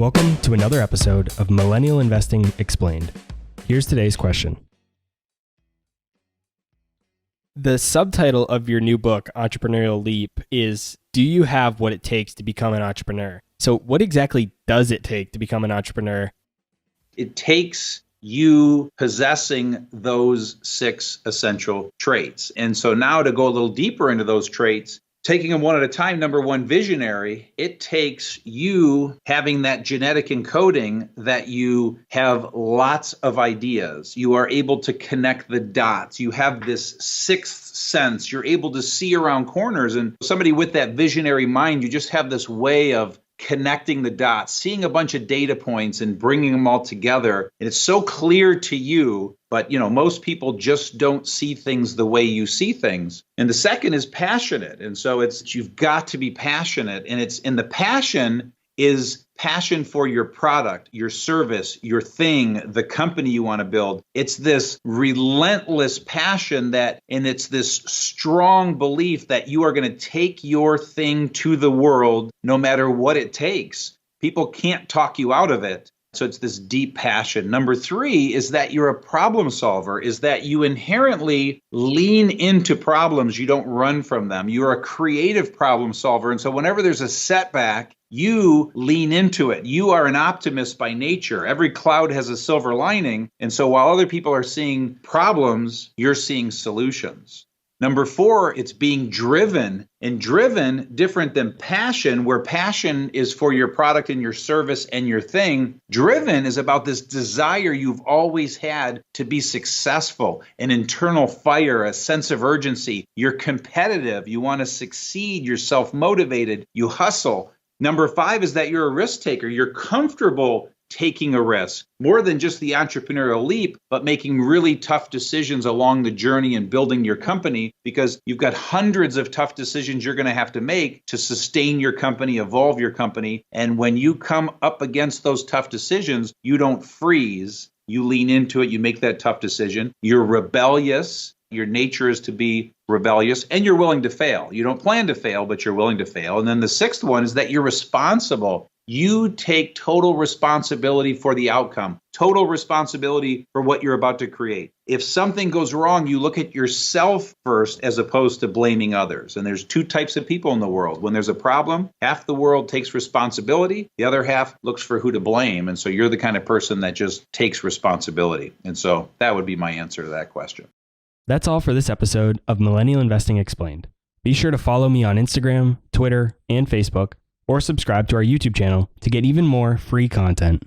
Welcome to another episode of Millennial Investing Explained. Here's today's question. The subtitle of your new book, Entrepreneurial Leap, is Do You Have What It Takes to Become an Entrepreneur? So what exactly does it take to become an entrepreneur? It takes you possessing those 6 essential traits. And so now to go a little deeper into those traits, taking them one at a time, number one, visionary, it takes you having that genetic encoding that you have lots of ideas. You are able to connect the dots. You have this sixth sense. You're able to see around corners. And somebody with that visionary mind, you just have this way of connecting the dots, seeing a bunch of data points and bringing them all together. And it's so clear to you, but most people just don't see things the way you see things. And the second is passionate. And so you've got to be passionate. And the passion is passion for your product, your service, your thing, the company you want to build. It's this relentless passion and it's this strong belief that you are going to take your thing to the world no matter what it takes. People can't talk you out of it. So it's this deep passion. Number 3 is that you're a problem solver, is that you inherently lean into problems. You don't run from them. You're a creative problem solver. And so whenever there's a setback, you lean into it. You are an optimist by nature. Every cloud has a silver lining. And so while other people are seeing problems, you're seeing solutions. Number 4, it's being driven. And driven, different than passion, where passion is for your product and your service and your thing. Driven is about this desire you've always had to be successful, an internal fire, a sense of urgency. You're competitive. You want to succeed. You're self-motivated. You hustle. Number 5 is that you're a risk taker. You're comfortable taking a risk, more than just the entrepreneurial leap, but making really tough decisions along the journey and building your company, because you've got hundreds of tough decisions you're going to have to make to sustain your company, evolve your company. And when you come up against those tough decisions, you don't freeze. You lean into it. You make that tough decision. You're rebellious. Your nature is to be rebellious, and you're willing to fail. You don't plan to fail, but you're willing to fail. And then the 6th one is that you're responsible. You take total responsibility for the outcome, total responsibility for what you're about to create. If something goes wrong, you look at yourself first as opposed to blaming others. And there's 2 types of people in the world. When there's a problem, half the world takes responsibility. The other half looks for who to blame. And so you're the kind of person that just takes responsibility. And so that would be my answer to that question. That's all for this episode of Millennial Investing Explained. Be sure to follow me on Instagram, Twitter, and Facebook, or subscribe to our YouTube channel to get even more free content.